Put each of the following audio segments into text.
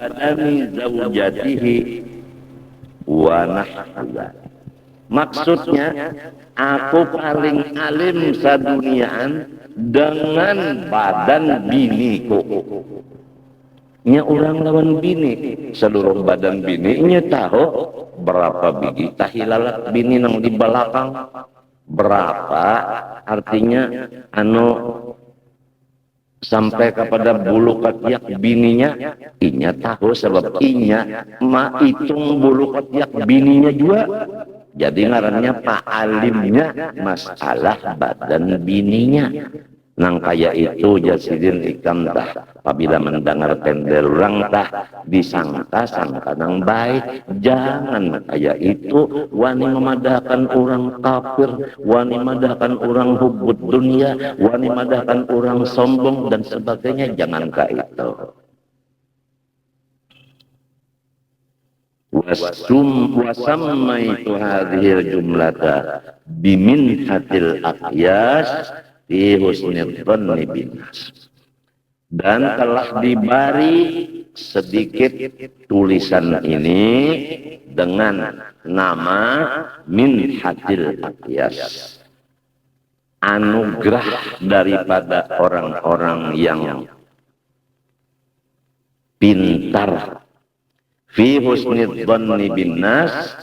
badani zaujatihi wa nahwa. Maksudnya aku paling alim saduniaan dengan badan biniku. Nya orang lawan bini, seluruh badan bini nya tahu berapa biji tahilalat bini nang di belakang, berapa artinya sampai kepada bulu ketiak bininya, inya tahu sebab inya hitung bulu ketiak bininya juga. Jadi ngarannya Pak Alimnya masalah badan bininya. Nang kaya itu Jasidin ikam tah apabila mendengar pendel orang tah disangka-sangka nang baik. Jangan kaya itu wani memadahkan orang kafir, wani memadahkan orang hubud dunia, wani memadahkan orang sombong dan sebagainya. Jangan kaya itu. Wasammaitu hadhil jumlata biminhatil aqyas fi husnil dhanni binnas. Dan telah diberi sedikit tulisan ini dengan nama minhatil aqyas, anugerah daripada orang-orang yang pintar. Fi husnil dhanni binnas,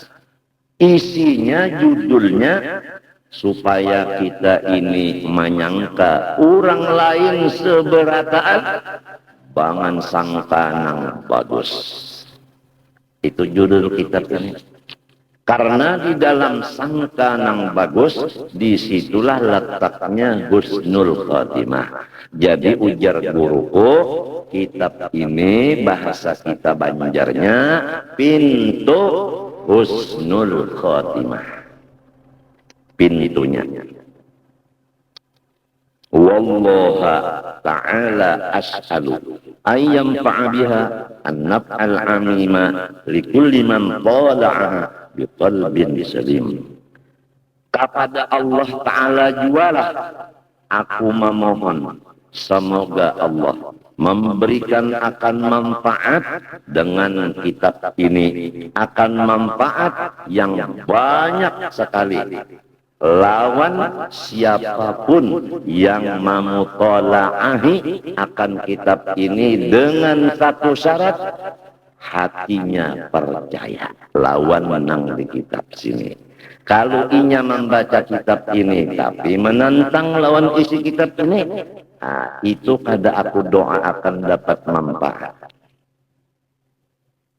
isinya judulnya supaya kita ini menyangka orang lain seberataan bangan sangka nang bagus. Itu judul kitab ini. Karena di dalam sangka nang bagus, disitulah letaknya husnul khotimah. Jadi ujar guruku, kitab ini bahasa kita Banjarnya pintu husnul khotimah. Pintunya. Wallaha ta'ala as'alu ayyam fa'abiha an-naf'al amima likulli man tala'aha biqalbin salim. Kepada Allah Ta'ala jualah aku memohon semoga Allah memberikan akan manfaat dengan kitab ini, akan manfaat yang banyak sekali. Lawan siapapun yang memutolaahi akan kitab ini dengan satu syarat, hatinya percaya. Lawan menang di kitab sini. Kalau inya membaca kitab ini tapi menentang lawan isi kitab ini, nah, itu kada aku doa akan dapat manfaat.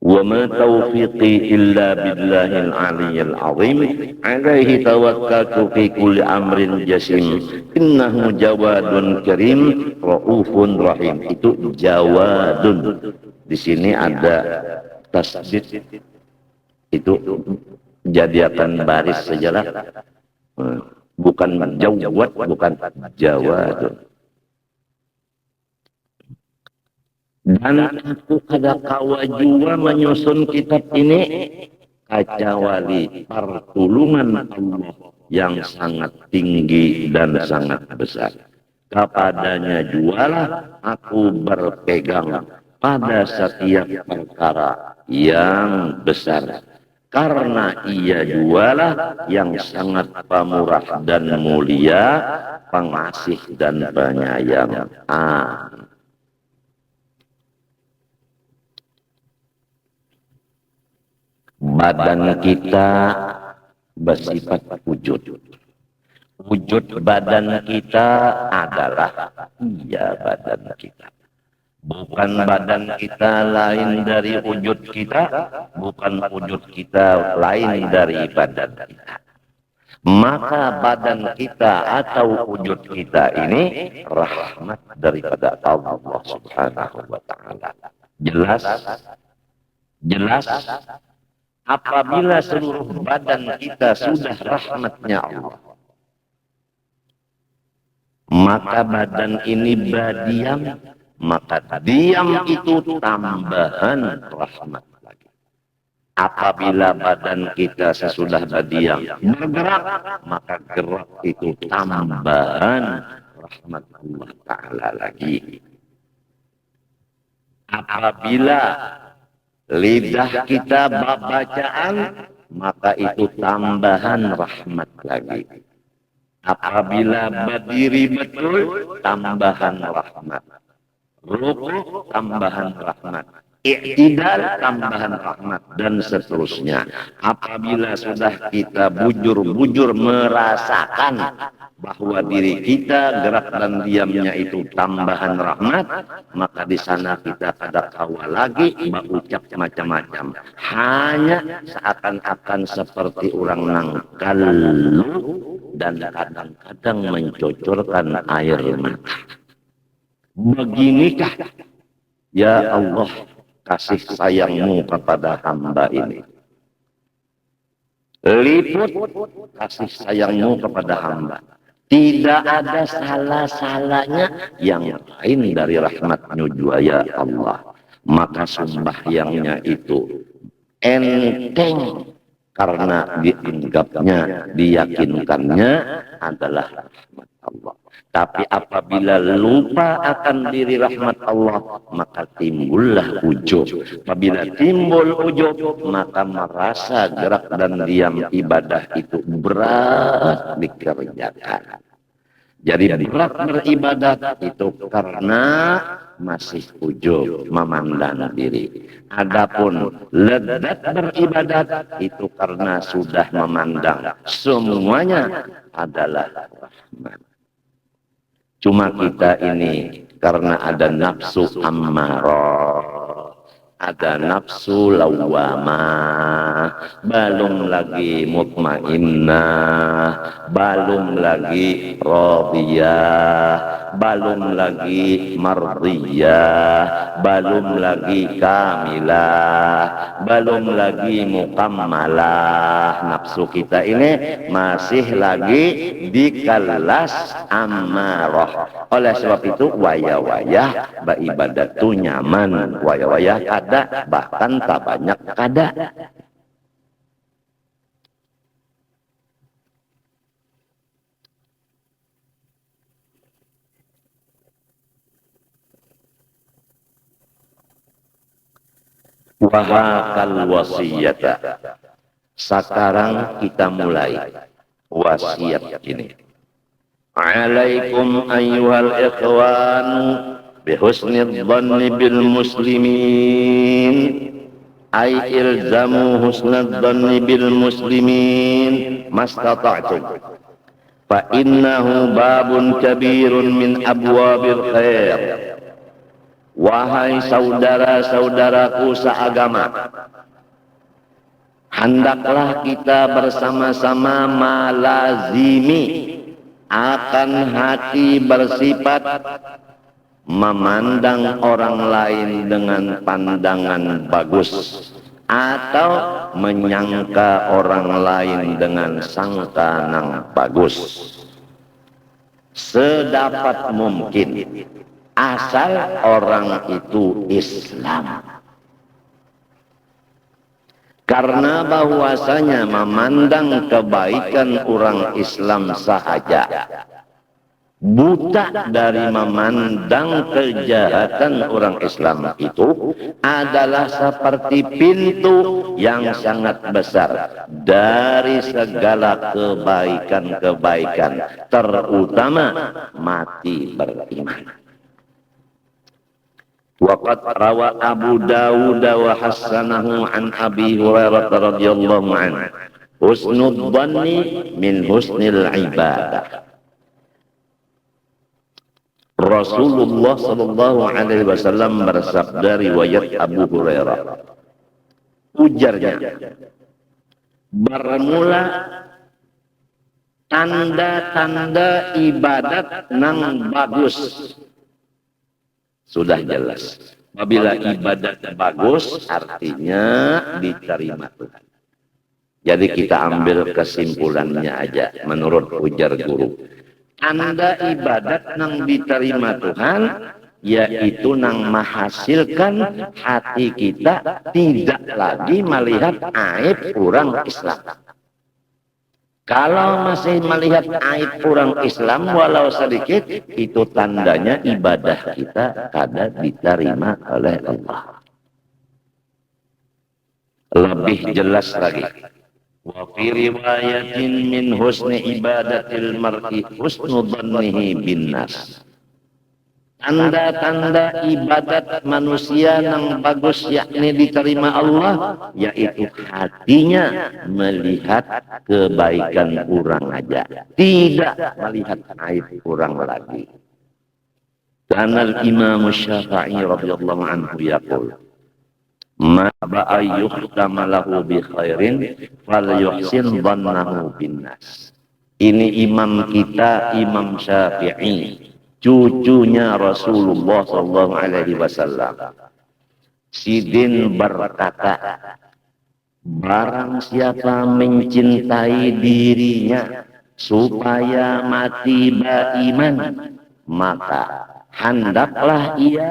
Wa ma taufiqi illa billahil aliyyil azim alaihi tawakkaltu fi kulli amrin jasim innahu jawadun karim raufun rahim. Itu jawadun. Di sini ada tasdid, itu jadikan baris sajalah, bukan jawad, bukan jawadun. Dan aku kada kawa jua menyusun kitab ini kecuali pertolongan Allah yang sangat tinggi dan sangat besar. Kepadanya jualah aku berpegang pada setiap perkara yang besar. Karena ia jualah yang sangat pemurah dan mulia, pengasih dan penyayang. Badan kita bersifat wujud. Wujud badan kita adalah badan kita. Bukan badan kita lain dari wujud kita, bukan wujud kita lain dari badan kita. Maka badan kita atau wujud kita ini rahmat daripada Allah Subhanahu wa Ta'ala. Jelas? Apabila seluruh badan kita sudah rahmatnya Allah, maka badan ini berdiam, maka diam itu tambahan rahmat lagi. Apabila badan kita sesudah berdiam bergerak, maka gerak itu tambahan rahmat Allah Ta'ala lagi. Apabila lidah kita bacaan, maka itu tambahan rahmat lagi. Apabila berdiri betul, tambahan rahmat. Rukuk, tambahan rahmat. I'tidal, tambahan rahmat, dan seterusnya. Apabila sudah kita bujur-bujur merasakan bahwa diri kita gerak dan diamnya itu tambahan rahmat, maka di sana kita kada kawa lagi berucap macam-macam. Hanya seakan-akan seperti orang nangkalu dan kadang-kadang mencucurkan air mata. Beginikah ya Allah kasih sayangmu kepada hamba ini? Liput kasih sayangmu kepada hamba. Tidak ada salah-salahnya yang lain dari rahmatnya jua ya Allah. Maka sembahyangnya itu enteng karena dianggapnya, diyakinkannya adalah rahmat Allah. Tapi apabila lupa akan diri rahmat Allah, maka timbullah ujub. Apabila timbul ujub, maka merasa gerak dan diam ibadah itu berat dikerjakan. Jadi berat beribadat itu karena masih ujub memandang diri. Adapun lezat beribadat itu karena sudah memandang semuanya adalah rahmat. Cuma kita ini karena ada nafsu ammarah, ada nafsu lawamah, belum lagi mutmainnah, belum lagi radiyah, belum lagi mardiyah, belum lagi kamilah, belum lagi mukammalah. Nafsu kita ini masih lagi di kelas ammarah. Oleh sebab itu waya-waya beribadat itu nyaman, waya-waya kada, bahkan tak banyak kada. Wahakal wasiyata. Sekarang kita mulai wasiat ini. Alaikum ayyuhal ikhwan bihusnil dhanni bil muslimin, ay ilzamu husnal dhanni bil muslimin mastata'tum, fa innahu babun kabirun min abwabil khair. Wahai saudara-saudaraku seagama, hendaklah kita bersama-sama malazimi akan hati bersifat memandang orang lain dengan pandangan bagus, atau menyangka orang lain dengan sangka yang bagus, sedapat mungkin, asal orang itu Islam. Karena bahwasanya memandang kebaikan orang Islam sahaja, buta dari memandang kejahatan orang Islam itu adalah seperti pintu yang sangat besar dari segala kebaikan-kebaikan, terutama mati beriman. Waqad rawa Abu Dawud wa hasanahu an Abi Hurairah radhiyallahu anhu, husnul dhanni min husnil ibadah. Rasulullah sallallahu alaihi wasallam bersabda, riwayat Abu Hurairah, ujarnya, bermula tanda-tanda ibadat nang bagus. Sudah jelas. Apabila ibadat bagus, artinya diterima Tuhan. Jadi kita ambil kesimpulannya aja menurut ujar guru. Tanda ibadat nang diterima Tuhan, yaitu nang menghasilkan hati kita tidak lagi melihat aib orang Islam. Kalau masih melihat aib orang Islam walau sedikit, itu tandanya ibadah kita kada diterima oleh Allah. Lebih jelas lagi. Wa fi riwayatin min husni ibadatil mar'i husnu dhannihi bin nas. Tanda-tanda ibadat manusia yang bagus yakni diterima Allah, yaitu hatinya melihat kebaikan orang aja, tidak melihat aib orang lagi. Dan Imam Syafi'i radhiyallahu anhu yaqul, ma ba'a yuhtama lahu bi khairin fal yuhsin dhannahu bin nas. Ini imam kita, Imam Syafi'i, cucunya Rasulullah sallallahu alaihi wasallam. Sidin berkata, barang siapa mencintai dirinya supaya mati beriman, maka hendaklah ia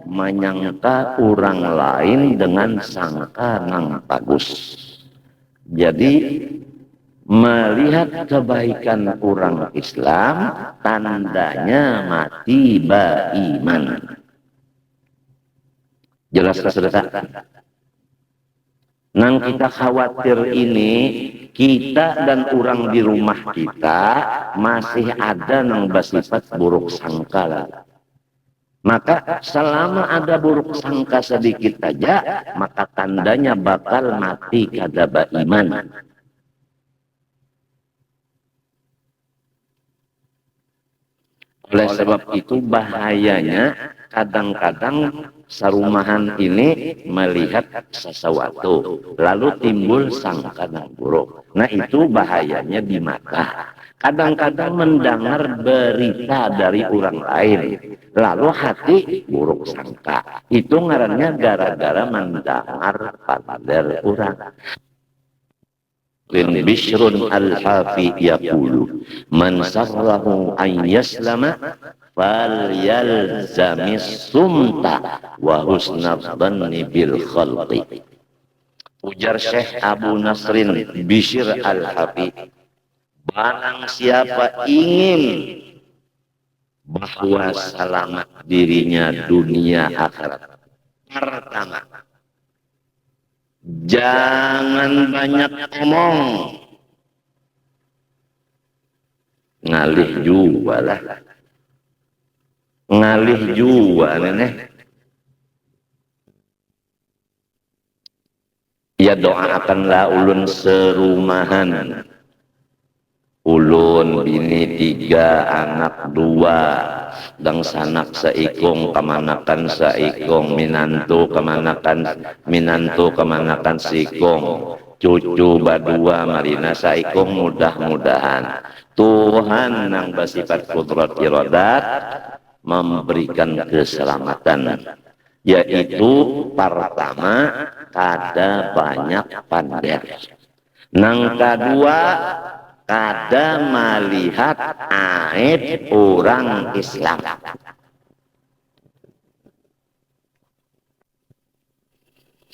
menyangka orang lain dengan sangka yang bagus. Jadi melihat kebaikan orang Islam tandanya mati beriman. Jelas saudara? Nang kita khawatir ini, kita dan orang di rumah kita masih ada nang bersifat buruk sangka. Maka selama ada buruk sangka sedikit saja, maka tandanya bakal mati kada beriman. Oleh sebab itu bahayanya kadang-kadang sarumahan ini melihat sesuatu lalu timbul sangka yang buruk. Nah itu bahayanya di mata. Kadang-kadang mendengar berita dari orang lain lalu hati buruk sangka. Itu ngarannya gara-gara mendengar pader orang. Bishrun al-Hafi yaqulu man sarrahu an yaslama falyalzamis sumta wa husnadh dhanni bil khalqi. Ujar Syekh Abu Nasrin Bishr al-Hafi, barang siapa ingin bahwa selamat dirinya dunia akhirat, pertama jangan banyak ngomong, ngalih juga lah, ngalih juga nenek. Ya doakanlah ulun serumahan, ulun bini 3, anak 2, dan sanak seikung kemanakan seikung, minantu kemanakan seikung, cucu badua marina seikung. Mudah-mudahan Tuhan yang bersifat kudrat iradat memberikan keselamatan, yaitu pertama kada banyak pander, nang kedua kada melihat aib orang Islam.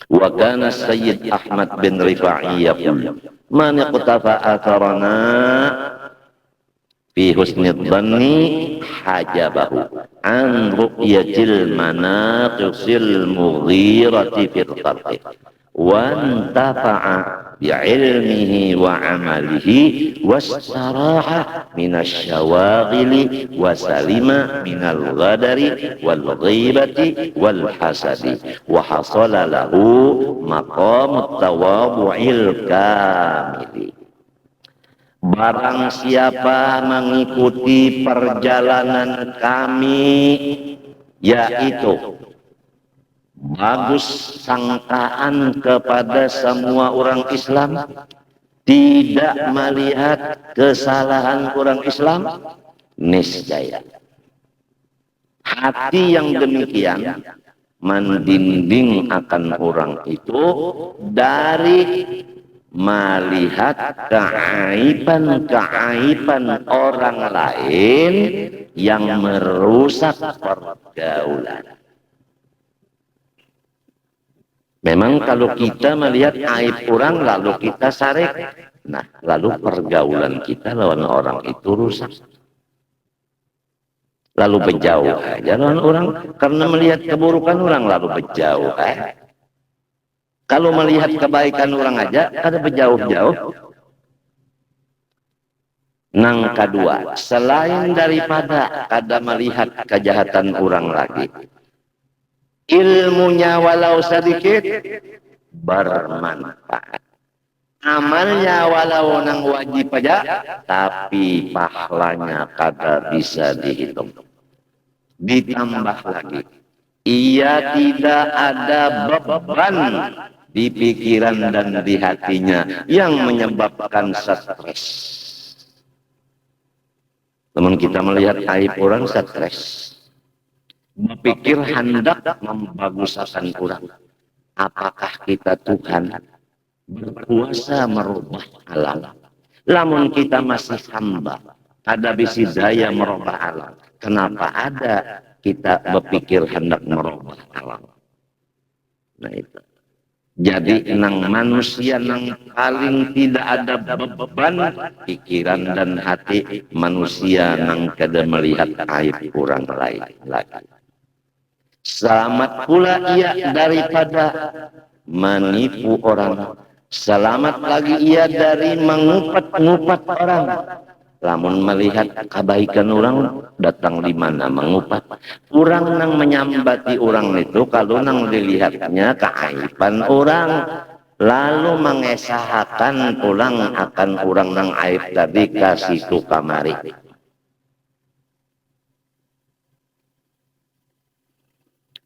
Wa kana Sayyid Ahmad bin Rifa'i yaqul man iqtafa atharana fi husni dhanni hajabahu an ru'yatil manaqisil mughirati fil khalqi wa antafa'a bi'ilmihi wa amalihi wastaraha minasy syawaghili wa salima minal ghadari wal ghibati wal hasadi wa hasala lahu maqamut tawadhu'il kamili. Barang siapa mengikuti perjalanan kami, yaitu bagus sangkaan kepada semua orang Islam, tidak melihat kesalahan orang Islam, niscaya hati yang demikian mendinding akan orang itu dari melihat keaiban orang lain yang merusak pergaulan. Memang kalau kita melihat aib orang lalu kita sarek, nah lalu pergaulan kita lawan orang itu rusak. Lalu berjauh aja lawan orang, karena melihat keburukan orang lalu berjauh. Kalau melihat kebaikan orang aja, kada berjauh-jauh. Nang kedua, selain daripada kada melihat kejahatan orang lagi, ilmunya walau sedikit bermanfaat. Amalnya walau nang wajib aja, tapi pahalanya kada bisa dihitung. Ditambah lagi, ia tidak ada beban di pikiran dan di hatinya yang menyebabkan stres. Teman kita melihat aib orang stres, berpikir hendak membaguskan orang. Apakah kita Tuhan berkuasa merubah alam? Lamun kita masih hamba, ada bisi daya merubah alam. Kenapa ada kita berpikir hendak merubah alam? Nah itu. Jadi nang manusia nang paling tidak ada beban pikiran dan hati manusia nang kada melihat aib orang lain lagi. Selamat pula ia daripada menipu orang. Selamat lagi ia dari mengupat-ngupat orang. Lamun melihat kebaikan orang datang di mana mengupat. Orang nang menyambati orang itu kalau nang dilihatnya keaiban orang. Lalu mengesahkan orang akan orang nang aib tadi kasih tu kamari.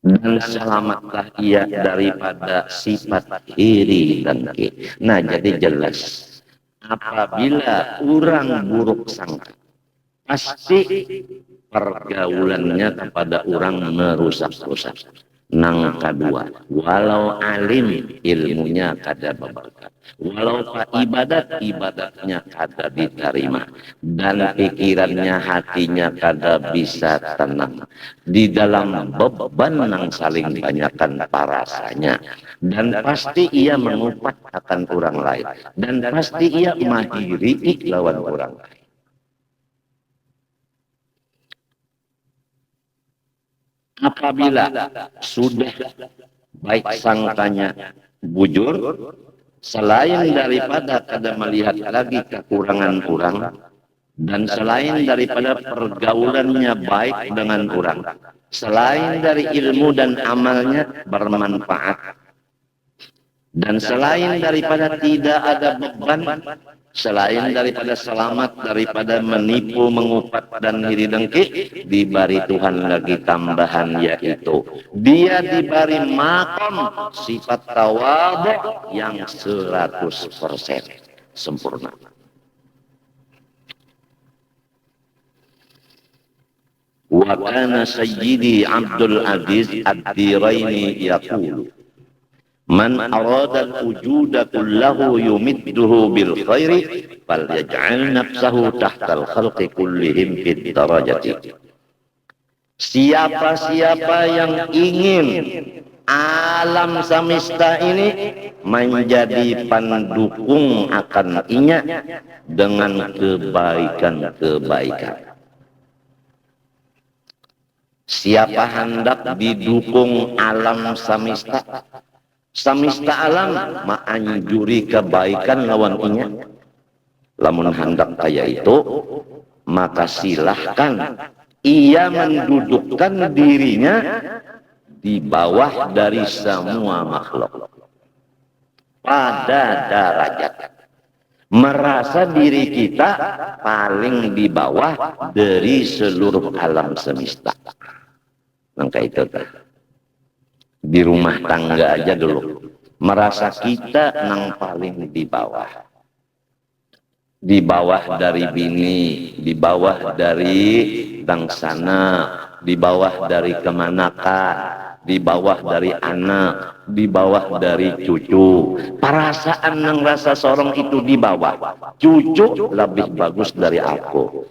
Dan selamatlah ia daripada sifat iri dan ke. Nah jadi jelas. Apabila orang buruk sangka, pasti pergaulannya kepada orang merusak-rusak. Nang kedua, walau alim ilmunya kada berberkat, walau ibadat ibadatnya kada diterima, dan pikirannya hatinya kada bisa tenang di dalam beban yang saling banyakkan parasanya, dan pasti ia mengupat akan orang lain, dan pasti ia mahiri lawan orang lain. Apabila sudah baik sangkanya bujur, selain daripada kada melihat lagi kekurangan orang, dan selain daripada pergaulannya baik dengan orang, selain dari ilmu dan amalnya bermanfaat, dan selain daripada tidak ada beban, selain daripada selamat daripada menipu, mengupat dan iri dengki, diberi Tuhan lagi tambahan, yaitu dia diberi makom sifat tawadhu yang 100% sempurna. Wa kana sayyidi Abdul Aziz ad-Diraini yaqulu man arada al-wujuda kullahu yumidduhu bil khairi falyaj'al nafsahu tahtal khalqi kullihim fid darajati. Siapa-siapa yang ingin alam semesta ini menjadi pendukung akan inya dengan kebaikan-kebaikan. Siapa hendak didukung alam semesta, semesta alam menganjuri kebaikan lawan inya. Lamun hendak kaya itu, maka silahkan ia mendudukkan dirinya di bawah dari semua makhluk pada derajat. Merasa diri kita paling di bawah dari seluruh alam semesta. Maka itu di rumah tangga aja dulu merasa kita nang paling di bawah dari bini, di bawah dari dangsana, di bawah dari kemanakan, di bawah dari anak, di bawah dari cucu. Perasaan nang rasa seorang itu di bawah, cucu lebih bagus dari aku,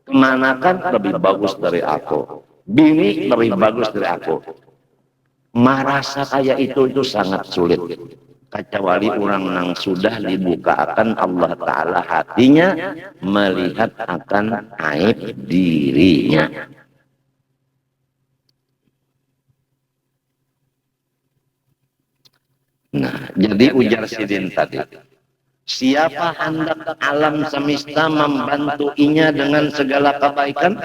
kemanakan lebih bagus dari aku, bini lebih bagus dari aku. Merasa kayak itu sangat sulit, kecuali orang yang sudah dibukakan Allah Ta'ala hatinya melihat akan aib dirinya. Nah, jadi ujar Sidin tadi, siapa hendak alam semesta membantuinya dengan segala kebaikan,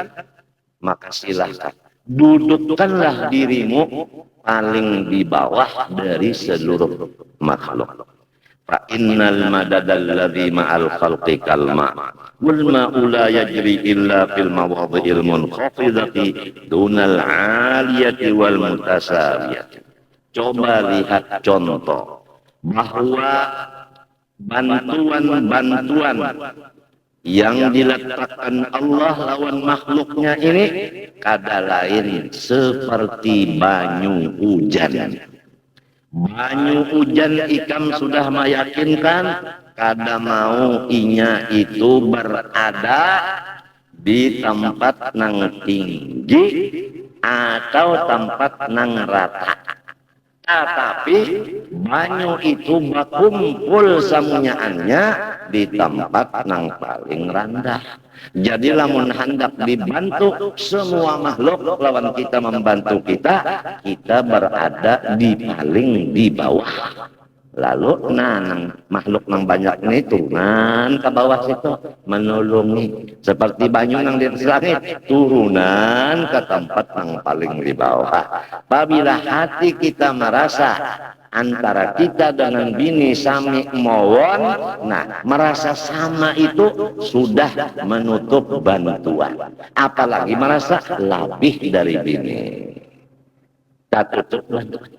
maka silahkan dudukkanlah dirimu paling di bawah dari seluruh makhluk. Fa innal madadal ladzi ma'al khalqi kalma wal ma'u la yajri illa fil mawadhi'il munkhafidati dunal 'aliyati wal mutasawiyati. Coba lihat contoh bahwa bantuan-bantuan yang diletakkan Allah lawan makhluknya ini kada lain seperti banyu hujan. Banyu hujan ikam sudah meyakinkan kada mau inya itu berada di tempat nang tinggi atau tempat nang rata. Tetapi banyu itu berkumpul samunyaannya di tempat nang paling rendah. Jadi lamun hendak dibantu semua makhluk lawan kita membantu kita, kita berada di paling di bawah. Lalu makhluk nang banyak ini turunan ke bawah situ menolongi seperti banyu nang di atas langit turunan ke tempat nang paling di bawah. Apabila hati kita merasa antara kita dengan bini sami mawon, nah merasa sama itu sudah menutup bantuan. Apalagi merasa lebih dari bini, tak tutup bantuan.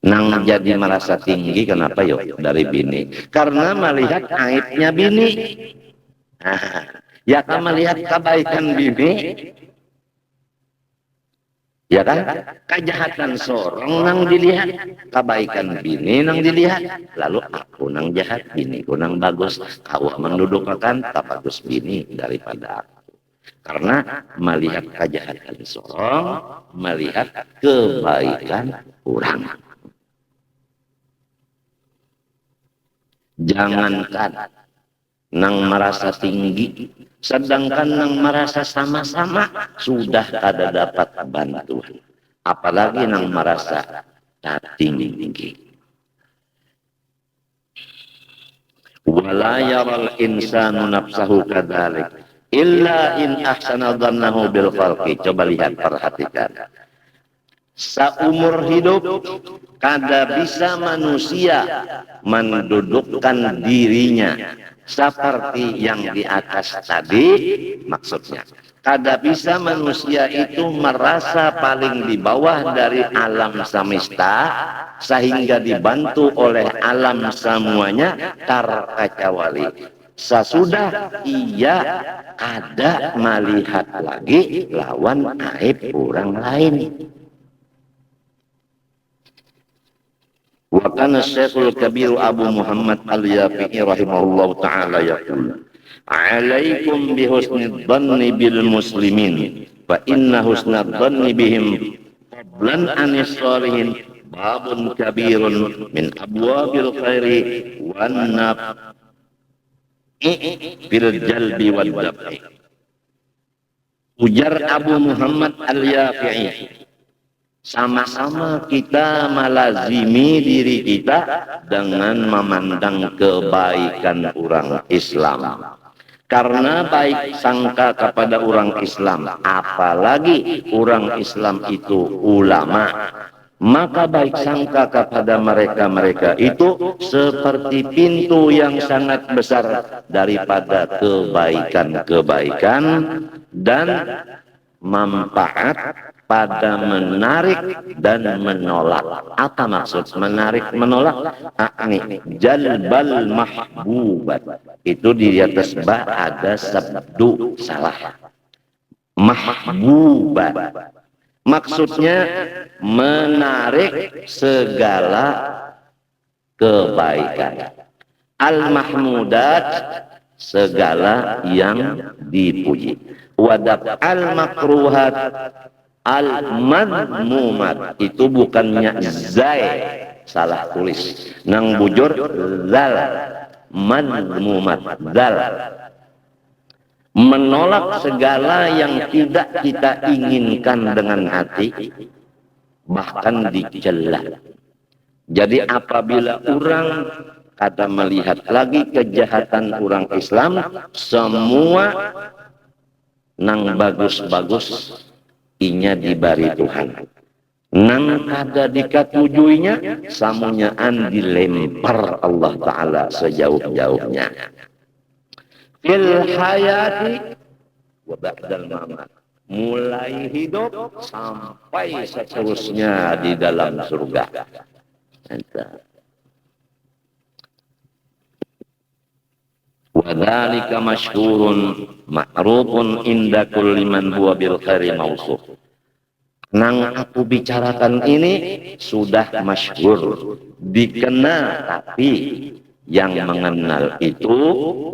Nang jadi merasa tinggi kenapa yuk dari bini? Karena melihat aibnya bini. Nah, ya kan melihat kebaikan bini, ya kan? Kejahatan sorong nang dilihat, kebaikan bini nang dilihat. Lalu aku nang jahat, bini ku nang bagus. Kau mendudukkan tak bagus bini daripada aku. Karena melihat kejahatan sorong, melihat kebaikan orang. Jangankan nang merasa tinggi, sedangkan nang merasa sama-sama sudah kada dapat bantuan. Apalagi nang merasa tinggi. Wala yaral insanu nafsahu kadzalik illa in ahsana dhannahu bil khalqi. Coba lihat, perhatikan. Seumur hidup kada bisa manusia mendudukkan dirinya seperti yang di atas tadi. Maksudnya kada bisa manusia itu merasa paling di bawah dari alam semesta sehingga dibantu oleh alam semuanya terkecuali sesudah ia kada melihat lagi lawan aib orang lain. Wa kana Syekhul Kabir Abu Muhammad Al-Yafi'i rahimahullahu ta'ala yaqul, alaikum bihusnid dhanni bil muslimin fa inna husnad dhanni bihim qablan anis salihin babun kabirun min abwabil khairi wan naf'i fil jalbi wad daf'i. Ujar Abu Muhammad Al-Yafi'i, sama-sama kita melazimi diri kita dengan memandang kebaikan orang Islam. Karena baik sangka kepada orang Islam, apalagi orang Islam itu ulama, maka baik sangka kepada mereka-mereka itu seperti pintu yang sangat besar daripada kebaikan-kebaikan dan manfaat pada menarik dan menolak. Apa maksud menarik menolak? Ini jalbal mahbubat. Itu di atas ba ada sabdu salah. Mahbubat. Maksudnya menarik segala kebaikan. Al-mahmudat segala yang dipuji. Wadab al-makruhat al-madmumat, itu bukannya zai, salah tulis. Nang bujur zal, madmumat zal. Menolak segala yang tidak kita inginkan dengan hati. bahkan dicela. Jadi apabila orang kada melihat lagi kejahatan orang Islam, semua nang bagus-bagus inya dibari Tuhan. Nang kada dikatujuinya, samunyaan dilempar Allah Ta'ala sejauh-jauhnya. Fil hayati wa ba'dal mamat. Mulai hidup sampai seterusnya di dalam surga. Wadzalika masyhurun ma'rufun inda kulli man huwa bil khairi mausuf. Nang aku bicarakan ini sudah masyhur, dikenal, tapi yang mengenal itu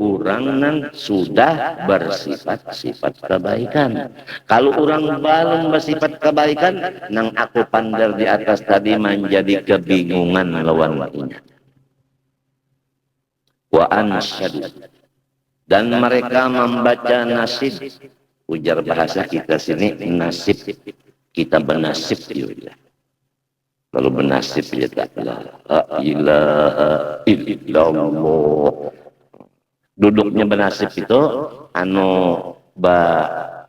orang nang sudah bersifat-sifat kebaikan. Kalau orang belum bersifat kebaikan, nang aku pandar di atas tadi menjadi kebingungan lawan ini. Wa ansyadu, dan mereka membaca nasib. Ujar bahasa kita sini nasib, kita bernasib ya. Lalu bernasib ya, la ilaha illallah. Duduknya bernasib itu anu ba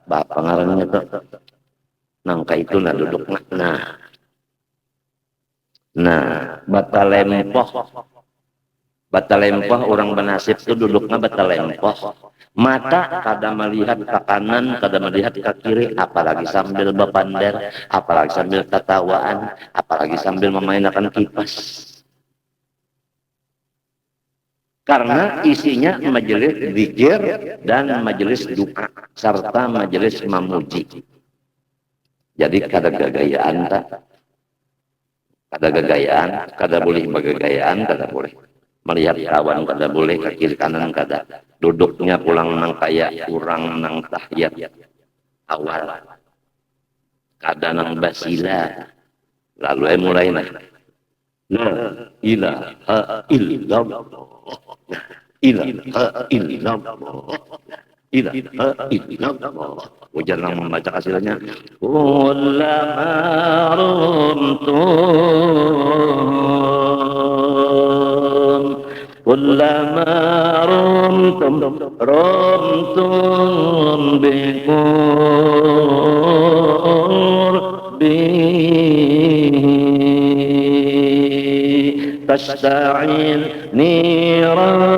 pengarannya itu nangka itu nah duduk nah batalempoh orang bernasib itu duduknya batalempoh. Mata kada melihat ke kanan, kada melihat ke kiri, apalagi sambil berpandar, apalagi sambil ketawaan, apalagi sambil memainkan kipas. Karena isinya majelis zikir dan majelis doa serta majelis memuji. Jadi kada gagayaan tak? Kada gagayaan, kada boleh bergagayaan, kada boleh. Melihat kawan kada boleh, ke kiri kanan kada. Duduknya pulang nang kayak kurang nang tahiyat awal, kada nang basila. Lalu mulai nah, la ilaha illallah, ilaha illallah, ilaha illallah. Ujar nang membaca hasilnya, ulama rumtum kullama rumtum biqurbihi tasta'il niran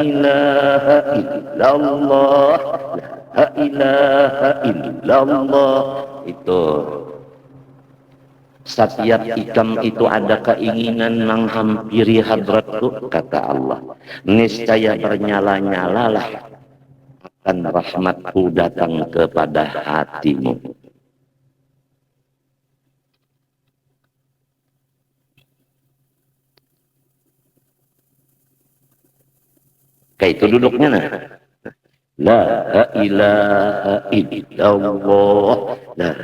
ilaha illallah, la ilaha illallah. Itu setiap ikam itu ada keinginan menghampiri hadratku, kata Allah, niscaya bernyala-nyalalah akan rahmatku datang kepada hatimu. Kayak itu duduknya nah. La ilaha illallah, la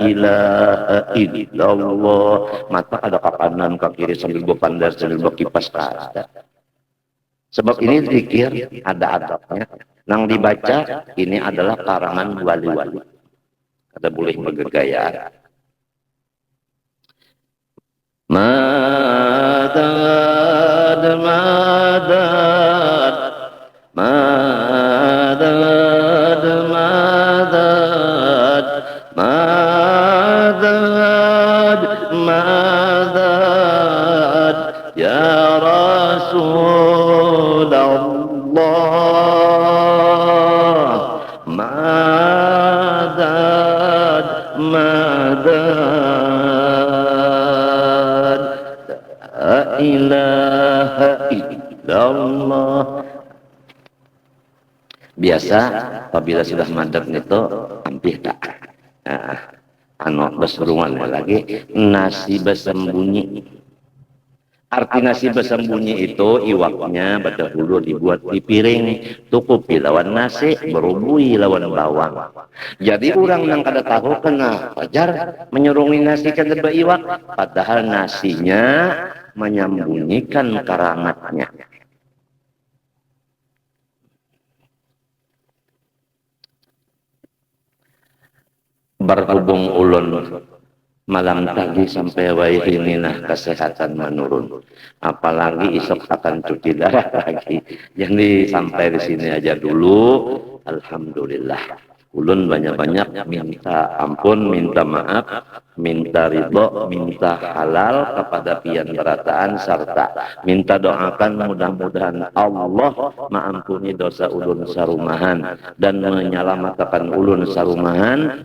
ilaha illallah. Mata ada ke kanan ke kiri sambil berpandar sambil berkipas kada. Sebab ini zikir ada adabnya. Nang dibaca ini adalah karangan wali-wali. Kada boleh bergegayaan. Madad madad madad madad madad madad ya Rasulullah, madad madad, la ilaha illallah. Biasa apabila sudah madad itu hampir tak anu berserungan lagi nasi bersembunyi Arti nasi bersembunyi itu iwaknya pada dulu dibuat di piring, tukupi lawan nasi, berubui lawan bawang. Jadi orang yang kada tahu kena fajar menyurungi nasi kan serba iwak, padahal nasinya menyembunyikan karamatnya. Berhubung ulun malam tadi sampai waihinina kesehatan menurun, apalagi isok akan cuci darah lagi. Jadi sampai di sini aja dulu. Alhamdulillah. Ulun banyak-banyak minta ampun, minta maaf, minta ridho, minta halal kepada pian berataan, serta minta doakan mudah-mudahan Allah mengampuni dosa ulun sarumahan dan menyelamatkan ulun sarumahan